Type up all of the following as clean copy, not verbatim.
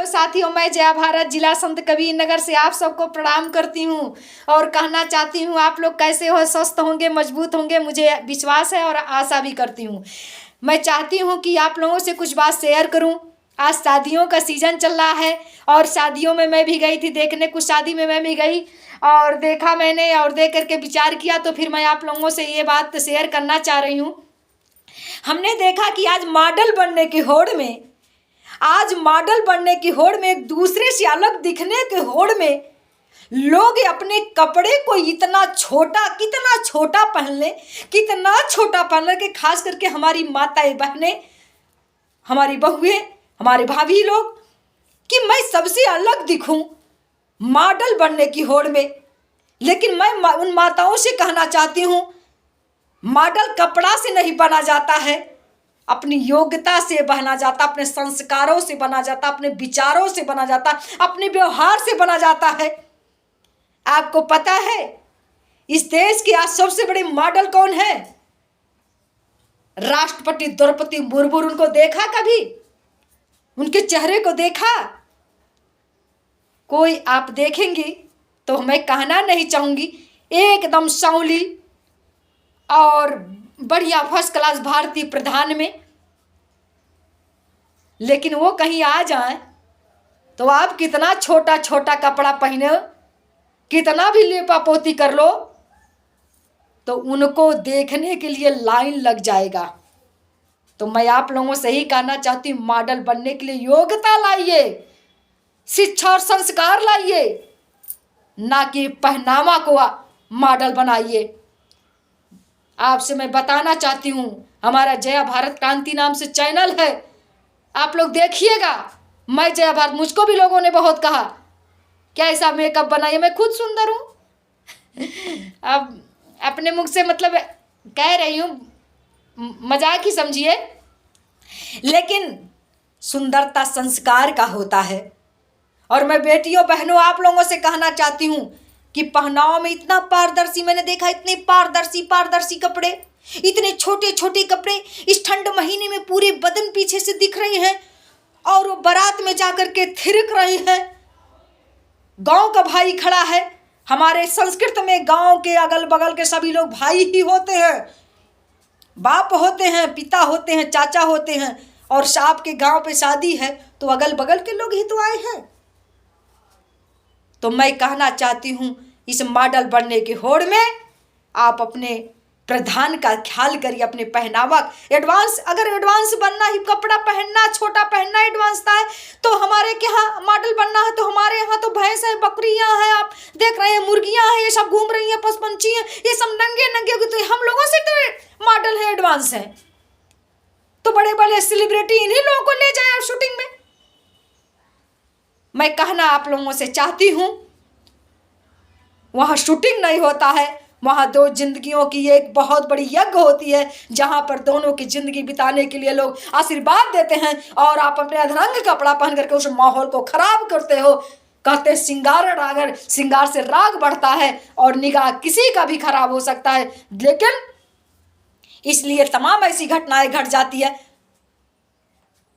साथियों, मैं जया भारत जिला संत कबीर नगर से आप सबको प्रणाम करती हूँ और कहना चाहती हूँ आप लोग कैसे हो, स्वस्थ होंगे, मजबूत होंगे, मुझे विश्वास है और आशा भी करती हूँ। मैं चाहती हूँ कि आप लोगों से कुछ बात शेयर करूँ। आज शादियों का सीजन चल रहा है और शादियों में मैं भी गई थी देखने, कुछ शादी में मैं भी गई और देखा मैंने और देख करके विचार किया, तो फिर मैं आप लोगों से ये बात शेयर करना चाह रही हूँ। हमने देखा कि आज मॉडल बनने की होड़ में एक दूसरे से अलग दिखने के होड़ में लोग अपने कपड़े को कितना छोटा पहन ले, कि खास करके हमारी माताएं बहनें, हमारी बहुएं, हमारे भाभी लोग, कि मैं सबसे अलग दिखूं मॉडल बनने की होड़ में। लेकिन मैं उन माताओं से कहना चाहती हूं, मॉडल कपड़ा से नहीं बना जाता है, अपनी योग्यता से बना जाता, अपने संस्कारों से बना जाता, अपने विचारों से बना जाता, अपने व्यवहार से बना जाता है। आपको पता है इस देश के आज सबसे बड़े मॉडल कौन है? राष्ट्रपति द्रौपदी मुर्मू। उनको देखा कभी? उनके चेहरे को देखा कोई? आप देखेंगी तो मैं कहना नहीं चाहूंगी, एकदम सांवली और बढ़िया फर्स्ट क्लास भारतीय प्रधान में। लेकिन वो कहीं आ जाए तो आप कितना छोटा कपड़ा पहने, कितना भी लेपा पोती कर लो, तो उनको देखने के लिए लाइन लग जाएगा। तो मैं आप लोगों से ही कहना चाहती हूँ, मॉडल बनने के लिए योग्यता लाइए, शिक्षा और संस्कार लाइए, ना कि पहनावा को मॉडल बनाइए। आपसे मैं बताना चाहती हूँ, हमारा जया भारत क्रांति नाम से चैनल है, आप लोग देखिएगा। मैं जया भारत, मुझको भी लोगों ने बहुत कहा क्या ऐसा मेकअप बनाइए, मैं खुद सुंदर हूँ। अब अपने मुख से मतलब कह रही हूँ, मजाक ही समझिए, लेकिन सुंदरता संस्कार का होता है। और मैं बेटियों बहनों आप लोगों से कहना चाहती हूँ कि पहनाव में इतना पारदर्शी, मैंने देखा इतने पारदर्शी कपड़े, इतने छोटे कपड़े इस ठंड महीने में पूरे बदन पीछे से दिख रहे हैं और वो बारात में जाकर के थिरक रहे हैं। गांव का भाई खड़ा है। हमारे संस्कृत में गांव के अगल बगल के सभी लोग भाई ही होते हैं, बाप होते हैं, पिता होते हैं, चाचा होते हैं। और साहब के गांव पे शादी है तो अगल बगल के लोग ही तो आए हैं। तो मैं कहना चाहती हूँ, इस मॉडल बनने की होड़ में आप अपने प्रधान का ख्याल करिए, अपने पहनावा एडवांस, अगर एडवांस बनना ही, कपड़ा पहनना, छोटा पहनना एडवांस था, तो हमारे यहाँ मॉडल बनना है तो हमारे यहाँ तो भैंस है, बकरियां हैं, आप देख रहे हैं, मुर्गियां हैं, ये सब घूम रही हैं, पशु पंछी हैं, ये सब नंगे तो हम लोगों से तो मॉडल है, एडवांस है। तो बड़े बड़े सेलिब्रिटी इन्हीं लोगों को ले जाए शूटिंग में। मैं कहना आप लोगों से चाहती हूं, वहां शूटिंग नहीं होता है, वहां दो जिंदगियों की एक बहुत बड़ी यज्ञ होती है, जहां पर दोनों की जिंदगी बिताने के लिए लोग आशीर्वाद देते हैं। और आप अपने अधरंग कपड़ा पहन करके उस माहौल को खराब करते हो। कहते श्रृंगार से राग बढ़ता है और निगाह किसी का भी खराब हो सकता है। लेकिन इसलिए तमाम ऐसी घटनाएं घट जाती है।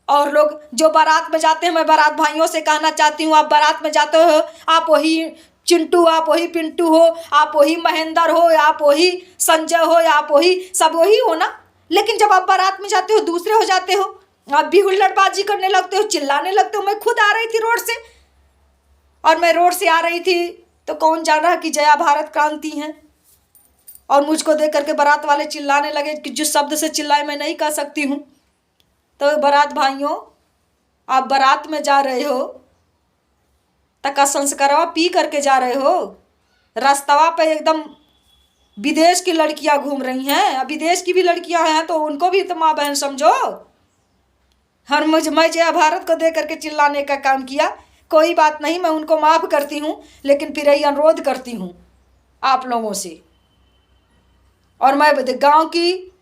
और लोग जो बारात में जाते हैं, मैं बारात भाइयों से कहना चाहती हूँ, आप बारात में जाते हो, आप वही चिंटू, आप वही पिंटू हो, आप वही महेंद्र हो, आप वही संजय हो, आप वही सब वही हो ना। लेकिन जब आप बारात में जाते हो दूसरे हो जाते हो, आप भी हुल्लड़बाजी करने लगते हो, चिल्लाने लगते हो। मैं खुद आ रही थी रोड से, और मैं रोड से आ रही थी तो कौन जान रहा कि जया भारत क्रांति है, और मुझको देख करके बारात वाले चिल्लाने लगे कि जिस शब्द से चिल्लाए मैं नहीं कह सकती हूँ। तो बारात भाइयों, आप बारात में जा रहे हो, तका संस्कारवा पी करके जा रहे हो, रास्ता पे एकदम विदेश की लड़कियां घूम रही हैं। अब विदेश की भी लड़कियां हैं तो उनको भी तो माँ बहन समझो। मैं जया भारत को देख करके चिल्लाने का काम किया, कोई बात नहीं, मैं उनको माफ़ करती हूँ, लेकिन फिर यही अनुरोध करती हूँ आप लोगों से। और मैं गांव की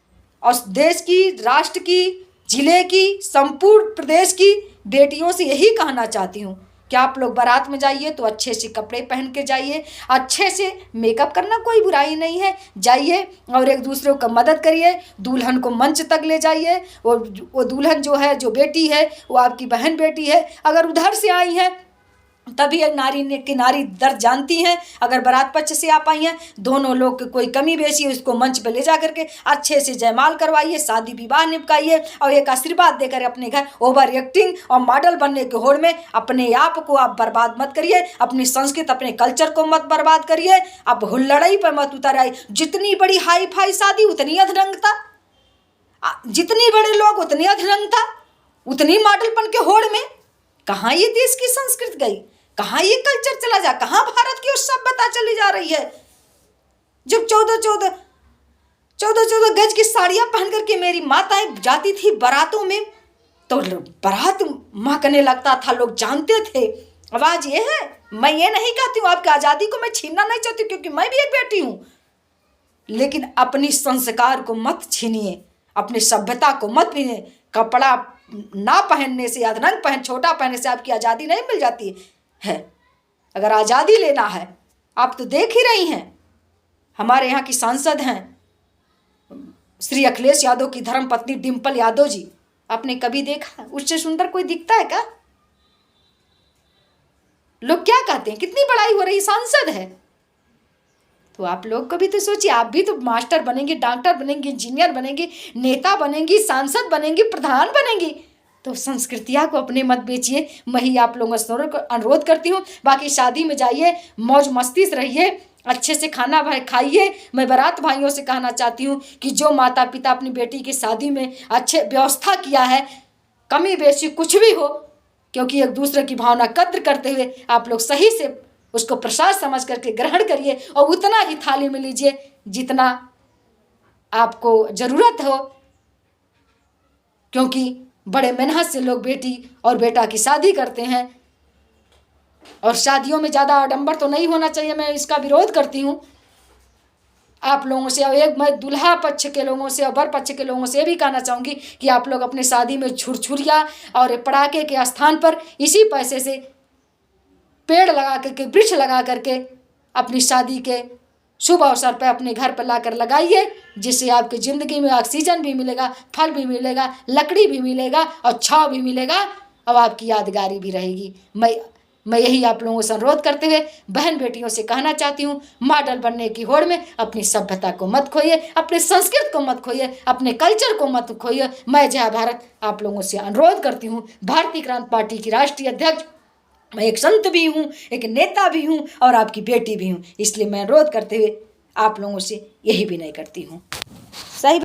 और देश की, राष्ट्र की, जिले की, संपूर्ण प्रदेश की बेटियों से यही कहना चाहती हूँ क्या आप लोग बारात में जाइए तो अच्छे से कपड़े पहन के जाइए, अच्छे से मेकअप करना कोई बुराई नहीं है, जाइए और एक दूसरे को मदद करिए, दुल्हन को मंच तक ले जाइए। वो दुल्हन जो है, जो बेटी है, वो आपकी बहन बेटी है। अगर उधर से आई है तभी नारी दर्द जानती हैं। अगर बारात पक्ष से आ पाई हैं, दोनों लोग की कोई कमी बेसी है, उसको मंच पे ले जा करके अच्छे से जयमाल करवाइए, शादी विवाह निपटाइए और एक आशीर्वाद देकर अपने घर। ओवर एक्टिंग और मॉडल बनने के होड़ में अपने आप को आप बर्बाद मत करिए, अपनी संस्कृति अपने कल्चर को मत बर्बाद करिए, अब हुल्लड़ाई पर मत उतर आइए। जितनी बड़ी हाई फाई शादी उतनी अधरंगता, जितनी बड़े लोग उतनी अधरंगता, उतनी मॉडलपन के होड़ में। कहाँ ये देश की संस्कृति गई, कहाँ ये कल्चर चला जा, कहाँ भारत की उस सभ्यता चली जा रही है। जब 14 गज की साड़ियां पहन करके मेरी माताएं जाती थी बारातों में तो बारात महकने लगता था, लोग जानते थे। आवाज ये है, मैं ये नहीं कहती हूँ आपकी आज़ादी को मैं छीनना नहीं चाहती, क्योंकि मैं भी एक बेटी हूँ, लेकिन अपनी संस्कार को मत छीनिए, अपनी सभ्यता को मत छीनिए। कपड़ा ना पहनने से, अधरंग पहन छोटा पहनने से आपकी आज़ादी नहीं मिल जाती है। अगर आज़ादी लेना है, आप तो देख ही रही हैं, हमारे यहाँ की सांसद हैं श्री अखिलेश यादव की धर्मपत्नी डिम्पल यादव जी, आपने कभी देखा उससे सुंदर कोई दिखता है क्या? लोग क्या कहते हैं, कितनी बड़ाई हो रही, सांसद है। तो आप लोग कभी तो सोचिए, आप भी तो मास्टर बनेंगे, डॉक्टर बनेंगे, इंजीनियर बनेंगे, नेता बनेंगी, सांसद बनेंगी, प्रधान बनेंगी। तो संस्कृतियाँ को अपने मत बेचिए, मैं ही आप लोगों से अनुरोध करती हूँ। बाकी शादी में जाइए, मौज मस्ती से रहिए, अच्छे से खाना भाई खाइए। मैं बारात भाइयों से कहना चाहती हूँ कि जो माता पिता अपनी बेटी की शादी में अच्छे व्यवस्था किया है, कमी बेशी कुछ भी हो, क्योंकि एक दूसरे की भावना कद्र करते हुए आप लोग सही से उसको प्रसाद समझ करके ग्रहण करिए और उतना ही थाली में लीजिए जितना आपको ज़रूरत हो, क्योंकि बड़े मेहनत से लोग बेटी और बेटा की शादी करते हैं। और शादियों में ज़्यादा आडंबर तो नहीं होना चाहिए, मैं इसका विरोध करती हूँ आप लोगों से। और एक मैं दुल्हा पक्ष के लोगों से और वर पक्ष के लोगों से भी कहना चाहूँगी कि आप लोग अपने शादी में छुरछुरिया और पटाखे के स्थान पर इसी पैसे से पेड़ लगा करके, वृक्ष लगा करके अपनी शादी के शुभ अवसर पर अपने घर पर लाकर लगाइए, जिससे आपकी ज़िंदगी में ऑक्सीजन भी मिलेगा, फल भी मिलेगा, लकड़ी भी मिलेगा और छाँव भी मिलेगा और आपकी यादगारी भी रहेगी। मैं यही आप लोगों से अनुरोध करते हुए बहन बेटियों से कहना चाहती हूँ, मॉडल बनने की होड़ में अपनी सभ्यता को मत खोइए, अपने संस्कृत को मत खोइए, अपने कल्चर को मत खोइए। मैं जय भारत आप लोगों से अनुरोध करती हूँ। भारतीय क्रांति पार्टी की राष्ट्रीय अध्यक्ष, मैं एक संत भी हूँ, एक नेता भी हूँ और आपकी बेटी भी हूँ, इसलिए मैं अनुरोध करते हुए आप लोगों से यही विनय करती हूँ। सही